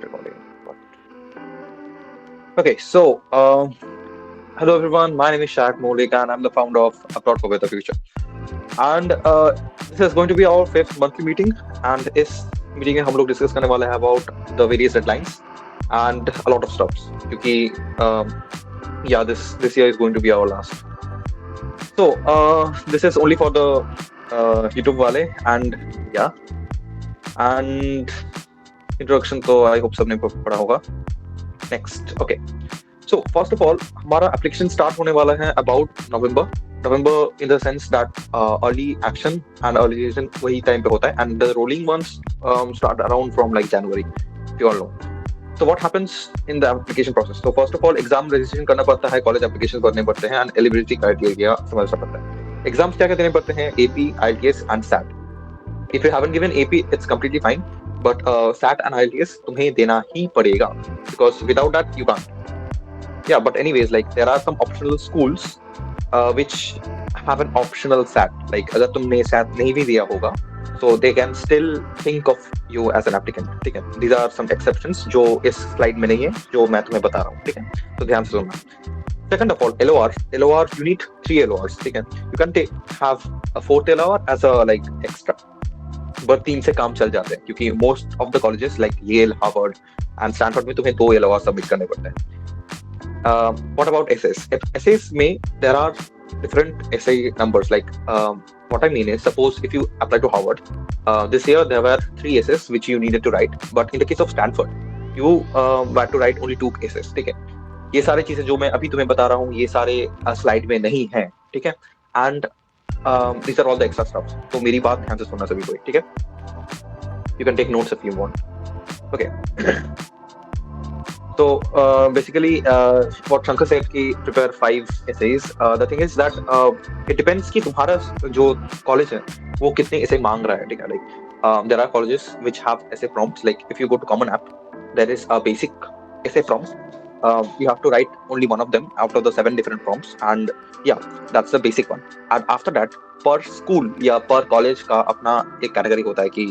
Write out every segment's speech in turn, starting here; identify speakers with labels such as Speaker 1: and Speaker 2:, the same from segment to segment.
Speaker 1: recording. Okay, so hello everyone. My name is Shaq Molik, and I'm the founder of Abroad for Better Future. And this is going to be our fifth monthly meeting. And इस meeting में हम लोग discuss करने वाले हैं about the various deadlines and a lot of stuffs. क्योंकि yeah, this year is going to be our last. So this is only for the YouTube वाले and yeah. And introduction तो I hope सबने पढ़ा होगा. Next, okay. So first of all, हमारा application start होने वाला है about November. November in the sense that early action and early decision वही time पे होता है, and the rolling ones start around from like January, if you all know. So what happens in the application process? So first of all, exam registration करना पड़ता है, college application करने पड़ते हैं, and eligibility criteria समझना पड़ता है. Exams क्या क्या देने पड़ते हैं? AP, IELTS and SAT. If you haven't given AP, it's completely fine. But SAT and IELTS तुम्हें देना ही पड़ेगा, because without that you can't. Yeah, but anyways, like there are some optional schools which have an optional SAT. Like अगर तुमने SAT नहीं भी दिया होगा, so they can still think of you as an applicant. ठीक है? These are some exceptions जो इस slide में नहीं है, जो मैं तुम्हें बता रहा हूँ. ठीक है? तो ध्यान से सुनना. Second of all, LOR, you need 3 LORs. ठीक है? You can have a 4th LOR as a like extra. But 3 से काम चल जाते हैं, क्योंकि most of the colleges like Yale, Harvard and Stanford में तुम्हें 2 LOR सबमिट करने पड़ते हैं. What about essays? एसेस में there are different essay numbers. Like what I mean is, suppose if you apply to Harvard, this year there were 3 essays which you needed to write, but in the case of Stanford you had to write only 2 essays. ठीक है? ये सारी चीजें जो मैं अभी तुम्हें बता रहा हूँ, ये सारे स्लाइड में नहीं हैं. ठीक है? And these are all the extra stuff. तो मेरी बात ध्यान से सुनना सभी कोई. ठीक है? You can take notes if you want. Okay. So basically, what Shankar said कि prepare 5 essays. The thing is that it depends कि तुम्हारा जो college है वो कितने essay मांग रहा है. ठीक है? Like there are colleges which have essay prompts. Like if you go to Common App, there is a basic essay prompt. You have to write only one of them out of the 7 different prompts, and yeah, that's the basic one. And after that, per school या per college का अपना एक category होता है कि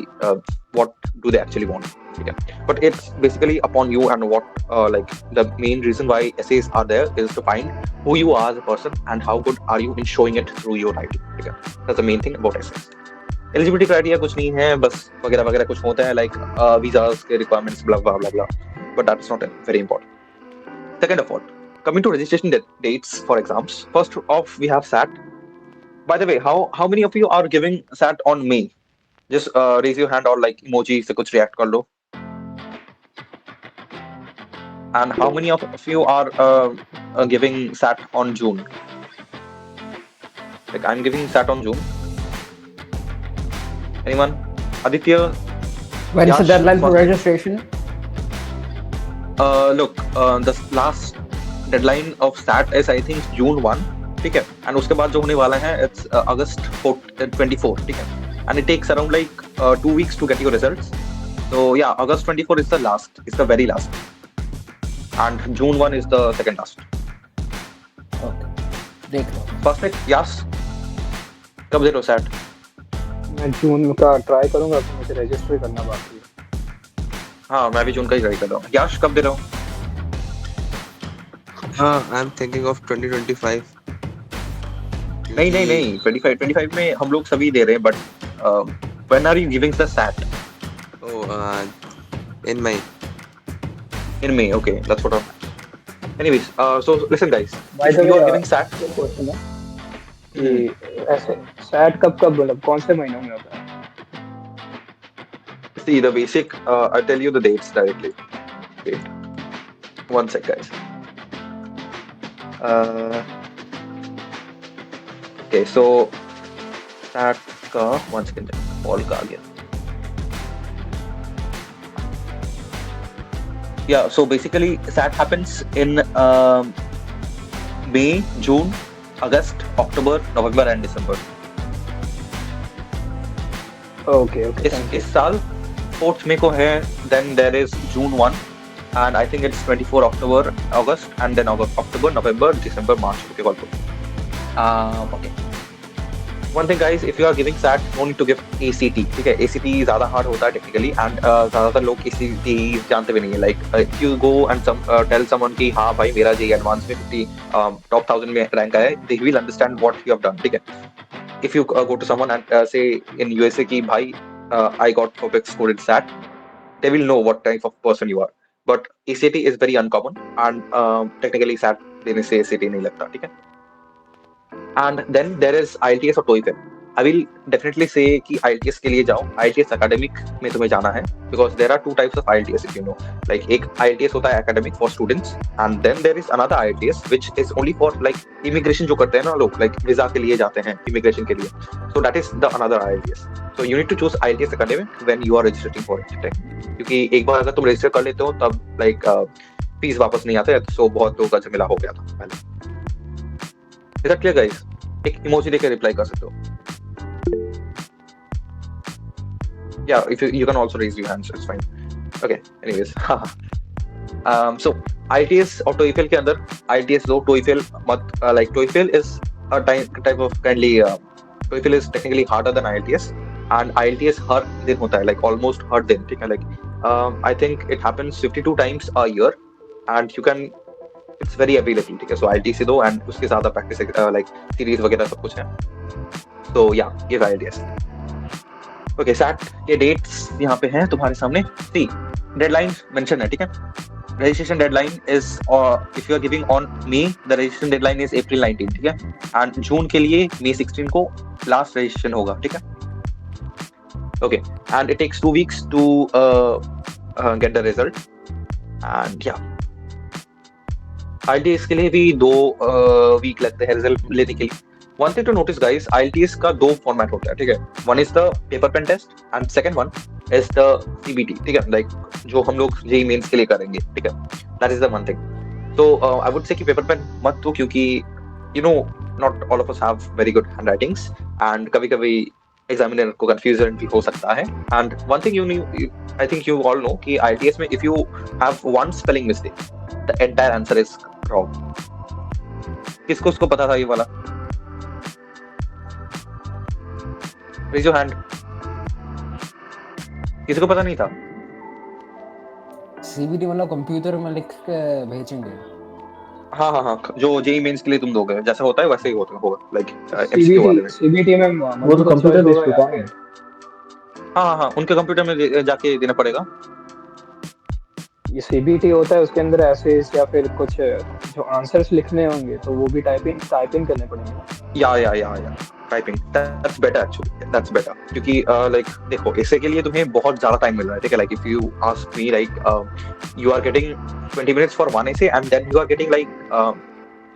Speaker 1: what do they actually want. ठीक है? But it's basically upon you, and what like the main reason why essays are there is to find who you are as a person and how good are you in showing it through your writing. ठीक है? That's the main thing about essays. Eligibility criteria कुछ नहीं है, बस वगैरह वगैरह कुछ होता है, like visas के requirements, blah blah blah blah. But that's not very important. Second of all, coming to registration dates for exams, first off we have SAT. By the way, how many of you are giving SAT on May? Just raise your hand or like emoji से कुछ react कर लो. And how many of you are giving SAT on June? Like I'm giving SAT on June. Anyone? Aditya?
Speaker 2: When is the deadline for registration?
Speaker 1: Look, the last deadline of SAT is I think June 1. ठीक है? And उसके बाद जो होने वाला है it's August 24. ठीक है? And it takes around like 2 weeks to get your results. So yeah, August 24 is the last. It's the very last. And June 1 is the second last.
Speaker 2: Okay. देख लो.
Speaker 1: Perfect. Yes. कब दे रहे हो SAT?
Speaker 3: मैं जून का try करूंगा, तो मुझे register करना बाकी है.
Speaker 1: हाँ, मैं भी जून का ही ट्राई कर रहा हूँ. याश कब दे रहा हूँ?
Speaker 4: हाँ, आई एम थिंकिंग ऑफ 2025.
Speaker 1: नहीं 25 में हम लोग सभी दे रहे हैं, but when are you giving the SAT?
Speaker 4: In May.
Speaker 1: In May, okay, that's what I'm. Anyways, so listen guys,
Speaker 3: By
Speaker 1: if
Speaker 3: the
Speaker 1: you
Speaker 3: way,
Speaker 1: are giving SAT,
Speaker 3: question है कि ऐसे SAT कब मतलब कौन से महीनों में होता है?
Speaker 1: see the basic, I'll tell you the dates directly. Wait, one sec guys. Okay, so SAT का one second, call का आ गया. Yeah, so basically SAT happens in May, June, August, October, November and December.
Speaker 3: Okay.
Speaker 1: इस साल 4th May को है, then there is June 1, and I think it's 24 October, August, and then October, November, December, March. Okay, okay. One thing guys, if you are giving SAT, no need to give ACT. ठीक है, ACT ज़्यादा hard होता है technically and ज़्यादातर लोग ACT जानते भी नहीं है. Like if you go and tell someone कि हाँ भाई मेरा JEE Advanced में 50 top 1000 में rank आया है, they will understand what you have done. ठीक है. If you go to someone and say in USA कि भाई I got perfect score in SAT, they will know what type of person you are. But ACT is very uncommon and technically SAT देने से ACT नहीं लगता. ठीक है. And then there is IELTS और TOEFL. I will definitely say कि IELTS के लिए जाओ. IELTS academic में तुम्हें जाना है because there are two types of IELTS if you know. Like एक IELTS होता है academic for students and then there is another IELTS which is only for like immigration जो करते हैं ना लोग like visa के लिए जाते हैं immigration के लिए. So that is the another IELTS. So you need to choose IELTS academic when you are registering for it. क्योंकि एक बार अगर तुम register कर लेते हो तब like फीस वापस नहीं आते तो बहुत लोगों का झमेला हो गया था पहले. Is that clear guys? एक इमोजी देकर रिप्लाई कर सकते हो. Yeah, if you can also raise your hands, it's fine. Okay, anyways. So IELTS और TOEFL के अंदर IELTS दो, TOEFL मत like TOEFL is a type of kindly TOEFL is technically harder than IELTS and IELTS हर दिन होता है like almost हर दिन. ठीक है, like I think it happens 52 times a year and you can it's very available. ठीक है, so IELTS से दो and उसके साथ प्रैक्टिस like सीरीज वगैरह सब कुछ है. So yeah, give IELTS. Okay, SAT के dates यहाँ पे हैं तुम्हारे सामने. See, deadline mention है. ठीक है, registration deadline is if you are giving on May, the registration deadline is April 19. ठीक है, and June के लिए May 16 को last registration होगा. ठीक है, okay, and it takes 2 weeks to get the result and yeah. IELTS के लिए भी 2 वीक लगते हैं रिजल्ट लेने के लिए. One thing to notice guys, IELTS का 2 फॉर्मेट होता है. ठीक है, one is the paper pen test and second one is the CBT. ठीक है, like जो हम लोग JEE मेंस के लिए करेंगे. ठीक है, that is the one thing. So I would say कि paper pen मत दो क्योंकि you know not all of us have very good handwritings and कभी-कभी एग्जामिनर को कंफ्यूजन भी हो सकता है. And one thing I think you all know कि IELTS में if you have one spelling mistake, the entire answer is wrong. किसको उसको पता था ये वाला? Raise your hand. किसी को पता नहीं था?
Speaker 2: CBT मतलब कंप्यूटर में लिख के भेजेंगे.
Speaker 1: हाँ, जो JEE मेंस के लिए तुम दोगे जैसा होता है वैसे ही होगा like MCQ वाले में.
Speaker 3: CBT में
Speaker 5: वो तो कंप्यूटर बेस्ड होता है.
Speaker 1: हाँ, उनके कंप्यूटर में जाके देना पड़ेगा.
Speaker 3: ये CBT होता है उसके अंदर एसेस या फिर कुछ जो आंसर्स लिखने होंगे तो वो भी टाइपिंग करने पड़ेंगे.
Speaker 1: या typing that's better actually. That's better क्योंकि लाइक देखो इससे के लिए तुम्हें बहुत ज्यादा टाइम मिल रहा है. ठीक है, like if you ask me like you are getting 20 minutes for one essay and then you are getting like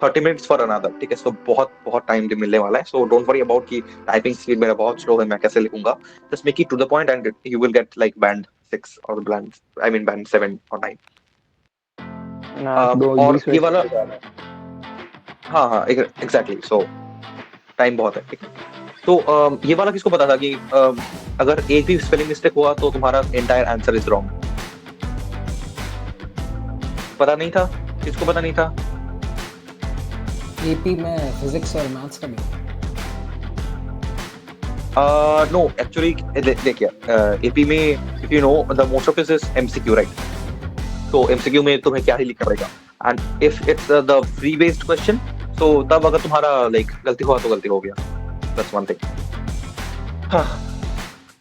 Speaker 1: 30 minutes for another. ठीक है, सो बहुत टाइम मिलने वाला है. सो डोंट वरी अबाउट कि टाइपिंग स्पीड मेरा बहुत स्लो है मैं कैसे लिखूंगा. Just make it to the point and you will get like band 6 और बैंड 7 और 9. और ये वाला हाँ एग्जैक्टली. सो टाइम बहुत है. ठीक है, तो ये वाला किसको पता था कि अगर एक भी स्पेलिंग मिस्टेक हुआ तो तुम्हारा एंटायर आंसर इज रॉन्ग? पता नहीं था? किसको पता नहीं था?
Speaker 2: AP में फिजिक्स और मैथ्स का भी.
Speaker 1: नो एक्चुअली देखिए AP में if you know the most of it is MCQ right. तो MCQ में तुम्हें क्या ही लिखना पड़ेगा and if it's the free based question तो तब अगर तुम्हारा लाइक गलती हुआ तो गलती हो गया. That's one thing.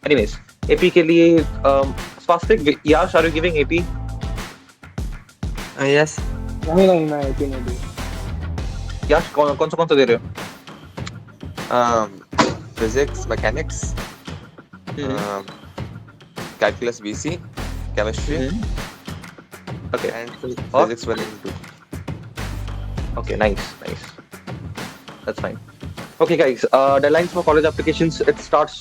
Speaker 1: Anyways AP के लिए specific Yash are you giving AP?
Speaker 4: Yes.
Speaker 3: नहीं मैं AP नहीं दी.
Speaker 1: याश कौन सा दे रहे हो?
Speaker 4: Physics, mechanics, calculus BC, chemistry,
Speaker 1: Okay.
Speaker 4: and physics 1 and 2.
Speaker 1: Okay, nice. That's fine. Okay, guys. Deadlines for college applications. It starts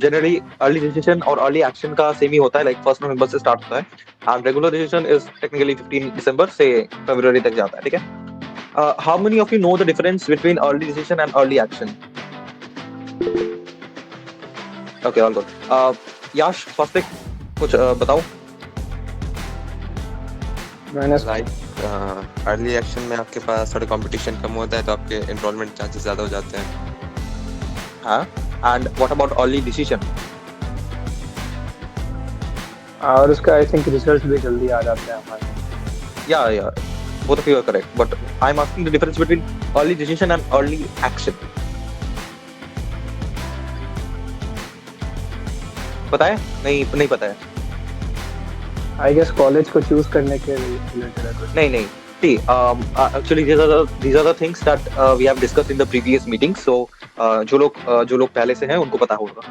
Speaker 1: generally early registration और early action का same ही होता है. Like 1 November से start होता है. And regular registration is technically 15 December से February तक जाता है. ठीक है. How many of you know the difference between early registration and early action? Okay, all good. Yash, Swastik, कुछ बताओ.
Speaker 3: मैंने
Speaker 4: अर्ली एक्शन में आपके पास थोड़ा कंपटीशन कम होता है तो आपके एनरोलमेंट चांसेस ज़्यादा हो जाते हैं.
Speaker 1: हाँ. And what about early decision?
Speaker 3: और उसका आई थिंक रिजल्ट भी जल्दी आ जाता है हमारे.
Speaker 1: Yeah. Both of you are correct. But I'm asking the difference between early decision and early action. पता है? नहीं पता है.
Speaker 3: आई गेस कॉलेज को चूज करने के रिलेटेड है कुछ.
Speaker 1: नहीं. See, actually these are the things that we have discussed in the previous meetings. So जो लोग पहले से हैं उनको पता होगा.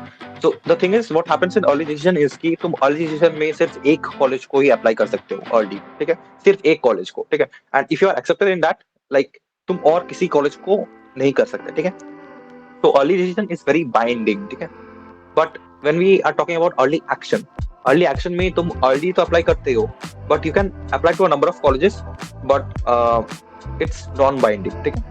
Speaker 1: So the thing is, what happens in early decision is कि तुम early decision में सिर्फ एक कॉलेज को ही अप्लाई कर सकते हो early, ठीक है? सिर्फ एक कॉलेज को, ठीक है? And if you are accepted in that, like तुम और किसी कॉलेज को नहीं कर सकते, ठीक है? So early decision is very binding, ठीक है? But when we are talking about early action में तुम early तो अप्लाई करते हो, but you can apply to a number of colleges, but it's non-binding, ठीक है?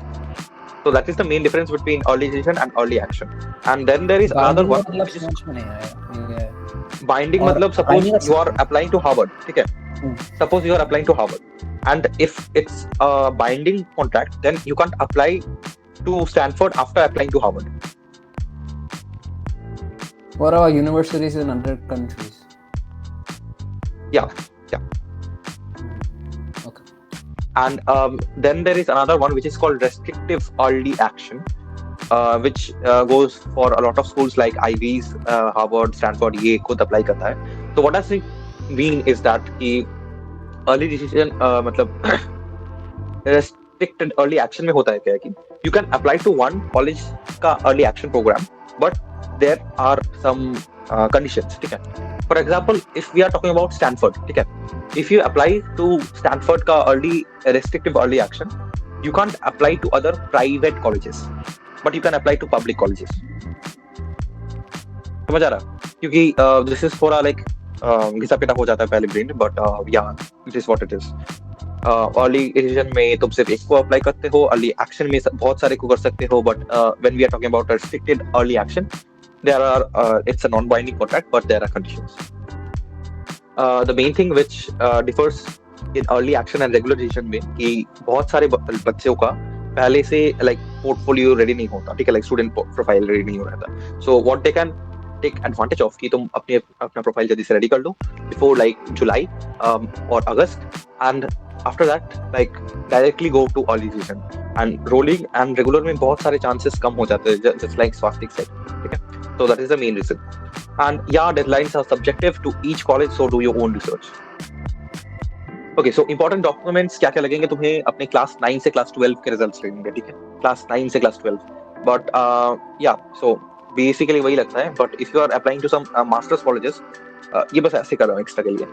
Speaker 1: So that is the main difference between early decision and early action. And then there is another one.
Speaker 2: मतलब समझ में नहीं आया.
Speaker 1: Binding
Speaker 2: और
Speaker 1: मतलब suppose
Speaker 2: binding
Speaker 1: you are applying to Harvard, ठीक है? Suppose you are applying to Harvard, and if it's a binding contract, then you can't apply to Stanford after applying to Harvard.
Speaker 2: What are universities in other countries?
Speaker 1: Yeah.
Speaker 2: Okay.
Speaker 1: And then there is another one which is called restrictive early action, which goes for a lot of schools like IVs, Harvard, Stanford, ये खुद apply करता है. So what does it mean is that कि early decision मतलब restricted early action में होता है क्या कि you can apply to one college का early action program, but there are some conditions, ठीक है? For example, if we are talking about Stanford, ठीक है? If you apply to Stanford का restrictive early action, you can't apply to other private colleges, but you can apply to public colleges. समझ आ रहा? क्योंकि this is for a like घिसा पिटा हो जाता है पहले brain, but yeah, this is what it is. Early decision में तुम सिर्फ एक को अप्लाई करते हो, early action में बहुत सारे को कर सकते हो, but when we are talking about restricted early action, there are it's a non-binding contract, but there are conditions. The main thing which differs in early action and regular decision में कि बहुत सारे बच्चों का पहले से like portfolio ready नहीं होता, ठीक है? Like student profile ready नहीं हो रहता. So what they can take advantage of कि तुम अपना प्रोफाइल जल्दी से रेडी कर लो before like July or August, and after that like directly go to early decision. And rolling and regular में बहुत सारे chances कम हो जाते हैं, just like Swastik said, ठीक है? So that is the main reason. And yeah, deadlines are subjective to each college, so do your own research. Okay, so important documents क्या लगेंगे तुम्हें अपने क्लास 9 से क्लास 12 के रिजल्ट्स लगेंगे, ठीक है? क्लास 9 से class 12. But yeah, so basically वही लगता है. But if you are applying to some masters colleges, ये बस ऐसे कर रहा हूँ एक्स्ट्रा के लिए.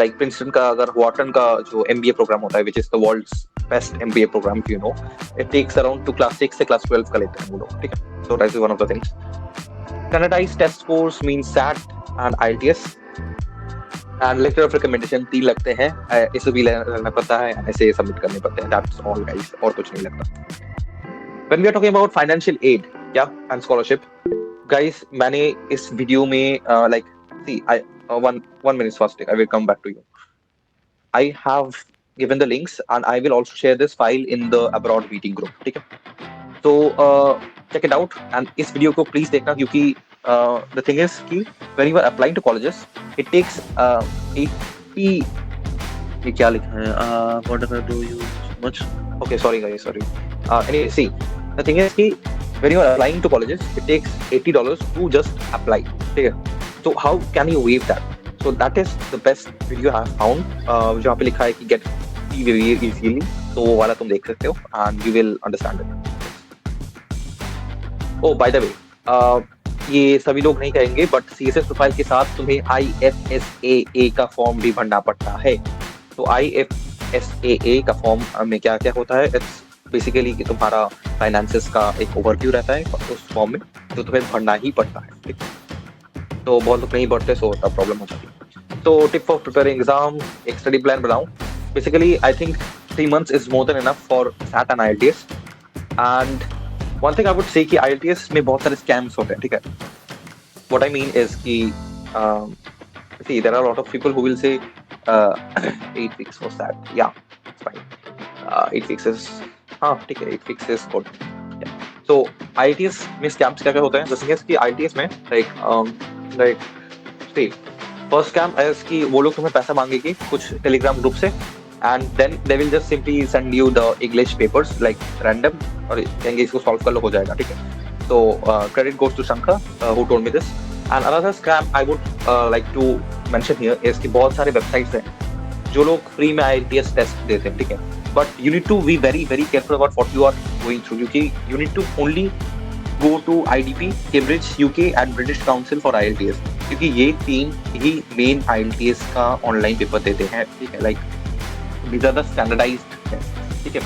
Speaker 1: Like Princeton का अगर Wharton का जो MBA प्रोग्राम होता है, which is the world's best MBA program, if you know, it takes around to class 6 से class 12 का लेते हैं वो लोग, ठीक है? So that is one of the things. Standardized test scores means SAT and IELTS. And letter of recommendation 3 लगते हैं, इसे भी लेना पड़ता है, ऐसे सबमिट करने पड़ते हैं. That's all guys, और कुछ नहीं लगता. When we are talking about financial aid, yeah, and scholarship, guys, मैंने इस वीडियो में like see, I one minute first, I will come back to you. I have given the links and I will also share this file in the abroad meeting group, ठीक है? So check it out and इस video को please देखना क्योंकि the thing is कि when you are applying to colleges, it takes 80. ये क्या लिखा है? Whatever do you much? Okay, sorry guys, sorry. Anyway, see, the thing is कि when you are applying to colleges, it takes $80 to just apply, ठीक है? So how can you waive that? So that is the best video I have found. जहाँ पे लिखा है कि get fee waived easily, तो वो वाला तुम देख सकते हो and you will understand it. Oh, by the way, ये सभी लोग नहीं कहेंगे, but CSS प्रोफाइल के साथ तुम्हें IFSAA का फॉर्म भी भरना पड़ता है. तो IFSAA का फॉर्म में क्या क्या होता है? It's basically कि तुम्हारा फाइनेंसेस का एक ओवरव्यू रहता है उस फॉर्म में, जो तुम्हें भरना ही पड़ता है, ठीक? तो बहुत लोग नहीं भरते, सो तब प्रॉब्लम हो जाती है. तो टिप फॉर प्रिपेयरिंग एग्जाम, एक स्टडी प्लान बनाओ. Basically I think 3 months is more than enough for SAT and IELTS. And one thing I would say कि IELTS में बहुत सारे स्कैम्स होते हैं, ठीक है? व्हाट आई मीन इज कि see there are a lot of people who will say 8 weeks for SAT. Yeah, it's fine. 8 weeks is हाँ ठीक है, 8 weeks is good. Yeah. तो IELTS में स्कैम्स क्या क्या होते हैं? जैसे कि IELTS में like see first scam as कि वो लोग तुम्हें पैसा मांगेगी कुछ टेलीग्राम ग्रुप से, and then they will just simply send you the English papers like random, और कहेंगे इसको सॉल्व कर लो, हो जाएगा, ठीक है। तो credit goes to Shankar who told me this. And another scam I would like to mention here is कि बहुत सारे वेबसाइट्स हैं जो लोग फ्री में IELTS टेस्ट देते हैं, ठीक है। But you need to be very very careful about what you are going through, क्योंकि you need to only go to IDP, Cambridge UK and British council for IELTS, क्योंकि ये तीन ही मेन IELTS का ऑनलाइन पेपर देते हैं, ठीक है। Like these are the standardized tests, ठीक है।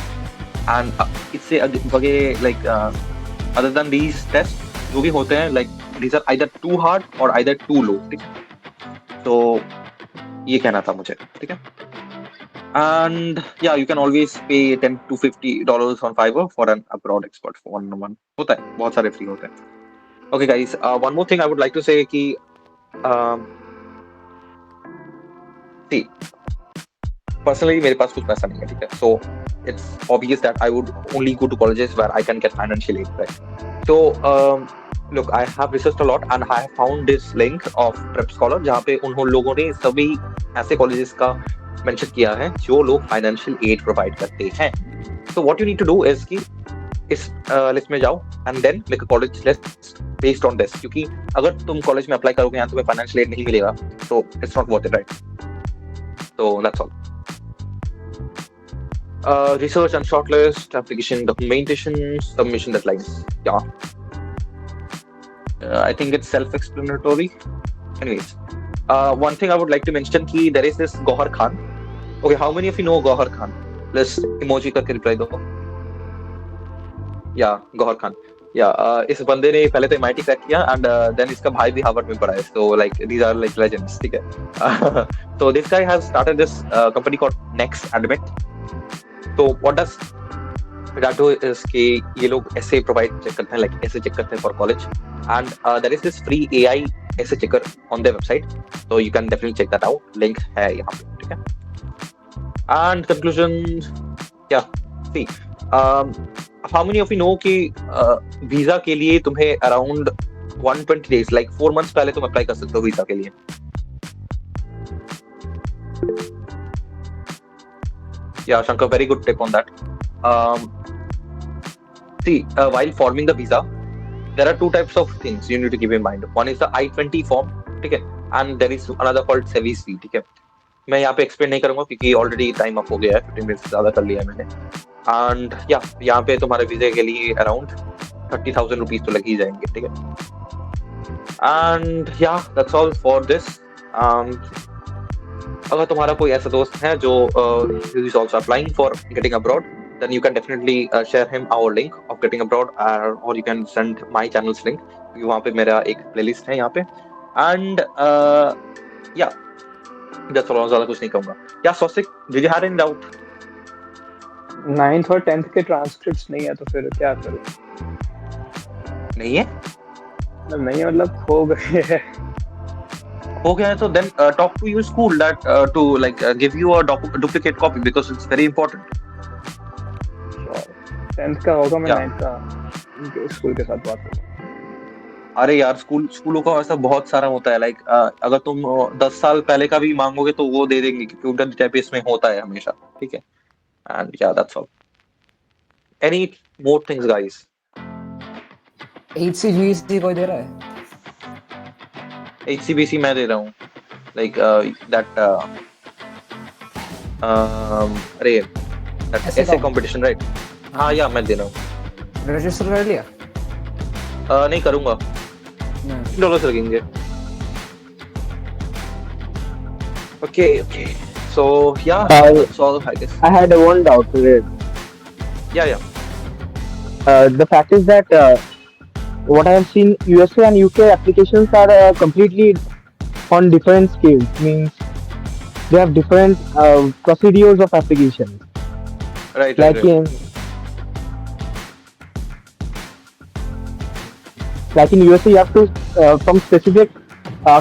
Speaker 1: एंड इससे आगे like other than these tests जो भी होते हैं, like these are either too hard or either too low, ठीक है। तो ये कहना था मुझे, ठीक है। And yeah, you can always pay $10 to $50 on Fiverr for an abroad expert for one-on-one. होता है, बहुत सारे free होते हैं। Okay guys, one more thing I would like to say कि see, personally मेरे पास कुछ पैसा नहीं है, ठीक है। So it's obvious that I would only go to colleges where I can get financial aid, right? So look, I have researched a lot and I have found this link of Prep Scholar जहाँ पे उन लोगों ने सभी ऐसे colleges का mention किया है जो लोग फाइनेंशियल एड प्रोवाइड करते हैं। तो what you need to do is कि इस लिस्ट में जाओ and then make a college list based on this, क्योंकि अगर तुम कॉलेज में अप्लाई करोगे यहाँ तुम्हें फाइनेंशियल एड नहीं मिलेगा तो it's not worth it, right? तो that's all. Research and shortlist, application documentation, submission deadlines. Yeah. I think it's self-explanatory. Anyways, one thing I would like to mention कि there is this Gohar Khan. Okay, how many of you know Gohar Khan? Let's emoji करके reply दो. Yeah, Gohar Khan. Yeah, इस बंदे ने पहले तो MIT crack किया and then इसका भाई भी हार्वर्ड में पढ़ा है. So like these are like legends, ठीक है. So this guy has started this company called Next Admit. So what does that do is कि ये लोग ऐसे प्रोवाइड चेक करते हैं, like ऐसे चेक करते हैं for college, and there is this free AI ऐसे checker on their website, so you can definitely check that out. Link है यहाँ पे, ठीक है. And conclusion, yeah, see, how many of you know कि वीजा के लिए तुम्हें around 120 days, like 4 months पहले तुम अप्लाई कर सकते हो वीजा के लिए. Yeah, Shankar, very good tip on that. See, while forming the visa, there are two types of things you need to keep in mind. One is the I-20 form, ठीक है, and there is another called Sevis V, ठीक है. मैं यहाँ पे explain नहीं करूंगा क्योंकि ऑलरेडी टाइम अप हो गया है, 15 मिनट ज्यादा कर लिया है मैंने. एंड या यहाँ पे तुम्हारे वीजे के लिए अराउंड 30,000 रुपीज तो लग ही जाएंगे, ठीक है. एंड या दैट्स ऑल फॉर दिस. अगर तुम्हारा कोई ऐसा दोस्त है जो is also applying for getting abroad, then you can definitely share him our link of getting abroad, or you can send my channel's link, क्योंकि वहाँ पे मेरा एक प्लेलिस्ट है यहाँ पे. एंड या that's all, ज़्यादा कुछ नहीं कहूँगा. या Swastik, did you have any doubt?
Speaker 3: 9th और 10th के ट्रांसक्रिप्ट्स नहीं है तो फिर क्या करूँ?
Speaker 1: नहीं है?
Speaker 3: नहीं है मतलब हो गए हैं.
Speaker 1: हो गया है तो then talk to your school that to like give you a duplicate copy because it's very important.
Speaker 3: 10th का होगा, मैं
Speaker 1: Yeah.
Speaker 3: 9th का स्कूल के साथ बात करूँ.
Speaker 1: अरे यार स्कूलों का ऐसा बहुत सारा होता है. लाइक अगर तुम 10 साल पहले का भी मांगोगे तो वो दे देंगे क्योंकि उनका डेटाबेस में होता है हमेशा, ठीक है. एंड या that's all. Any more things guys?
Speaker 2: HCGC कोई दे रहा है?
Speaker 1: HCBC मैं दे रहा हूँ. लाइक दैट अरे दैट ऐसे कंपटीशन, राइट? हाँ या मैं दे रहा हूँ.
Speaker 2: रजिस्टर कर लिया?
Speaker 1: नहीं करूँगा, $3 लगेंगे. Okay. So yeah, that's all I guess.
Speaker 5: I had one doubt to it.
Speaker 1: Yeah.
Speaker 5: The fact is that what I have seen, USA and UK applications are completely on different scales. Means they have different procedures of application.
Speaker 1: Right.
Speaker 5: Like in USA, you have to from specific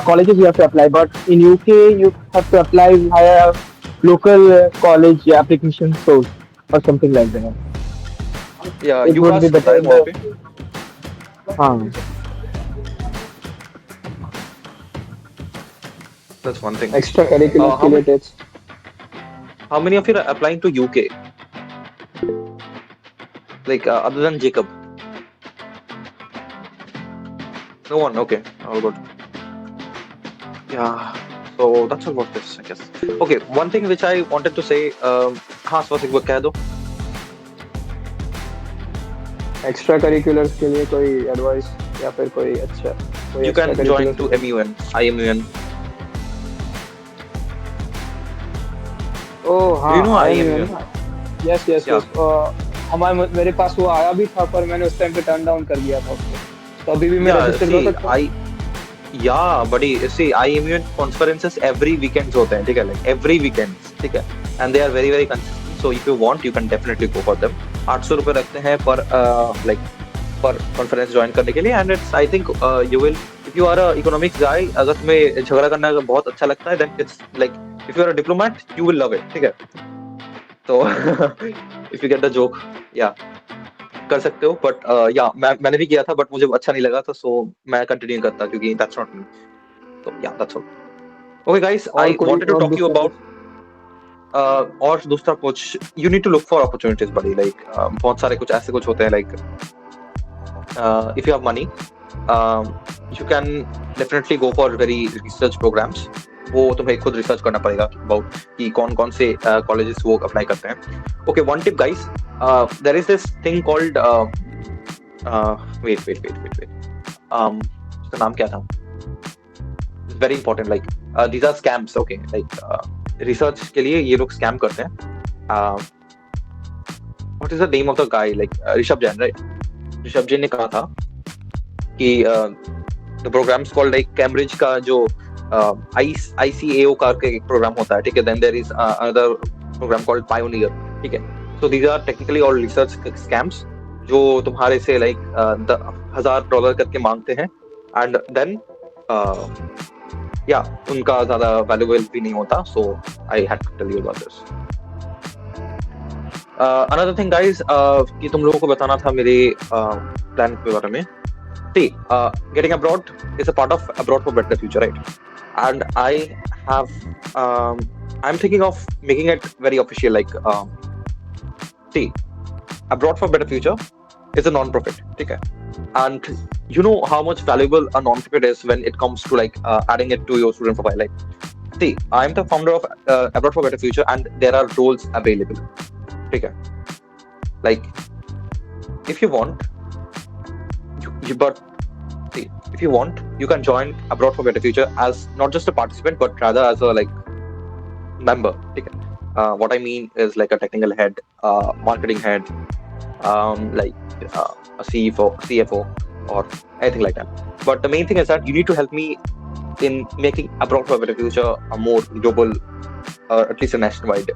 Speaker 5: colleges you have to apply, but in UK you have to apply via local college application source or something like that.
Speaker 1: Yeah,
Speaker 5: It
Speaker 1: you
Speaker 5: would
Speaker 1: guys
Speaker 5: be better
Speaker 1: बताए
Speaker 5: in
Speaker 1: वहाँ
Speaker 5: the-
Speaker 1: पे.
Speaker 5: हाँ
Speaker 1: That's one thing.
Speaker 3: Extra curricular
Speaker 1: How
Speaker 3: के लिए
Speaker 1: many
Speaker 3: tips.
Speaker 1: how many of you are applying to UK? Like other than Jacob? No one. Okay, all good. Yeah. So that's all about this, I guess. Okay, one thing which I wanted to say. हाँ, स्वासिक वो कह दो.
Speaker 3: Extra curriculars के लिए कोई advice या फिर कोई अच्छा कोई
Speaker 1: You can join to MUN, IMUN.
Speaker 3: ओह हाँ,
Speaker 1: Do you know
Speaker 3: IMUN?
Speaker 1: IMUN?
Speaker 3: Yes yes
Speaker 1: Yeah.
Speaker 3: Yes. हमारे मेरे पास वो आया भी था पर मैंने उस टाइम पे टर्न डाउन कर दिया था उसको. तो अभी भी मैं
Speaker 1: Yeah,
Speaker 3: रजिस्टर
Speaker 1: see,
Speaker 3: कर सकता हूँ.
Speaker 1: yeah, buddy, see, IMUN conferences every weekends होते हैं, ठीक है, like every weekends, ठीक है, and they are very very consistent. So if you want, you can definitely go for them. 800 रुपए रखते हैं पर like पर कॉन्फ्रेंस ज्वाइन करने के लिए, and it's I think you will, if you are a economics guy, अगर तुम्हें झगड़ा करना बहुत अच्छा लगता है, then it's like if you are a diplomat, you will love it, ठीक है. तो if you get the joke, yeah, कर सकते हो, बट या मैंने भी किया था, बट मुझे अच्छा नहीं लगा था, सो मैं कंटिन्यू करता क्योंकि that's not me. So yeah, that's all. Okay guys, I
Speaker 3: और कोई
Speaker 1: wanted to
Speaker 3: और
Speaker 1: talk to you
Speaker 3: दूसरा
Speaker 1: about और दूसरा कुछ, you need to look for opportunities, buddy. Like बहुत सारे कुछ ऐसे कुछ होते हैं, like if you have money, you can definitely go for very research programs. वो तुम्हें खुद रिसर्च करना पड़ेगा about कि कौन कौन से colleges वो अप्लाई करते हैं. Okay, one tip guys, there is this thing called wait. उसका नाम क्या था? It's very important. Like these are scams. Okay, like research के लिए ये लोग scam करते हैं. What is the name of the guy? Like Rishabh Jain, right? Rishabh Jain ने कहा था कि the programs called like Cambridge का जो ICAO करके एक प्रोग्राम होता है, ठीक है. Then there is another program called Pioneer, ठीक है. So these are technically all research scams जो तुम्हारे से like $1,000 करके मांगते हैं, and then yeah, उनका ज़्यादा valuable भी नहीं होता. So I had to tell you about this. Another thing guys, कि तुम लोगों को बताना था मेरे प्लान के बारे में. See, getting abroad is a part of abroad for better future, right? And I have, I'm thinking of making it very official. Like, see, abroad for better future is a non-profit, okay? And you know how much valuable a non-profit is when it comes to like adding it to your student profile. Like, see, I'm the founder of Abroad for Better Future, and there are roles available, okay? Like, if you want, but see, if you want, you can join Abroad for Better Future as not just a participant, but rather as a like member. Okay? What I mean is like a technical head, marketing head, like a CFO, or anything like that. But the main thing is that you need to help me in making Abroad for Better Future a more global, at least a nationwide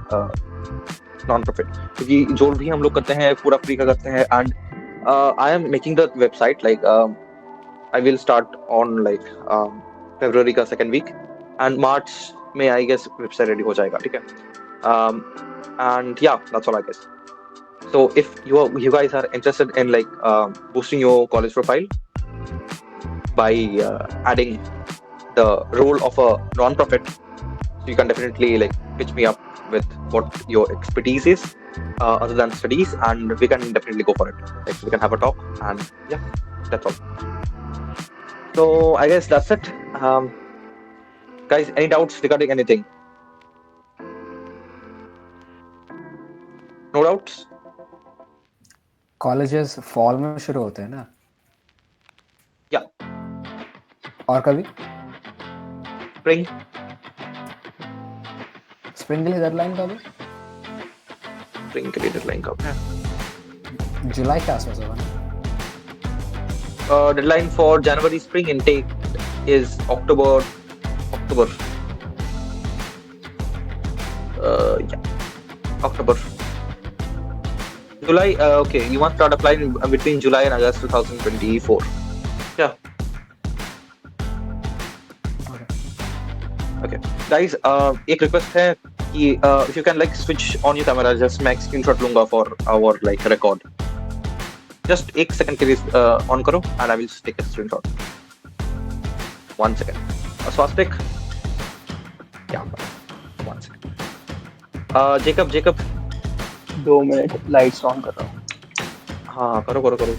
Speaker 1: non-profit. क्योंकि जो भी हम लोग करते हैं पूरा free का करते हैं, and I am making the website like I will start on like February का second week, and March में I guess website ready हो जाएगा, ठीक है. And yeah, that's all I guess. So if you guys are interested in like boosting your college profile by adding the role of a non-profit, so you can definitely like pitch me up with what your expertise is other than studies, and we can definitely go for it. Like we can have a talk, and yeah, that's all. So I guess that's it. Guys, any doubts regarding anything? No doubts?
Speaker 2: Colleges fall में शुरू होते हैं ना?
Speaker 1: या
Speaker 2: और कभी
Speaker 1: spring
Speaker 2: के लिए डेडलाइन कब है?
Speaker 1: स्प्रिंग के लिए डेडलाइन कब है?
Speaker 2: जुलाई के आसपास होगा ना?
Speaker 1: Deadline for January spring intake is October. Yeah, October. July. Okay, you must start applying between July and August 2024. Yeah. Okay, guys. एक request है कि if you can like switch on your camera, just मैं screenshot लूँगा for our like record. just 1 second के लिए on करो and I will just take a screenshot. 1 second. Swastik. क्या? 1 second. Jacob.
Speaker 3: 2 minute lights on कर रहा हूँ.
Speaker 1: हाँ करो.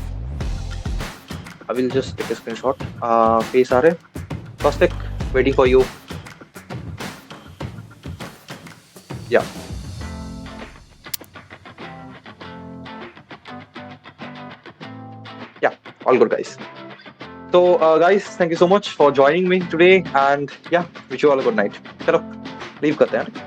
Speaker 1: I will just take a screenshot. Face आ रहे. Swastik, waiting for you. Yeah. Yeah, all good, guys. So, guys, thank you so much for joining me today, and yeah, wish you all a good night. Chalo, leave करते हैं.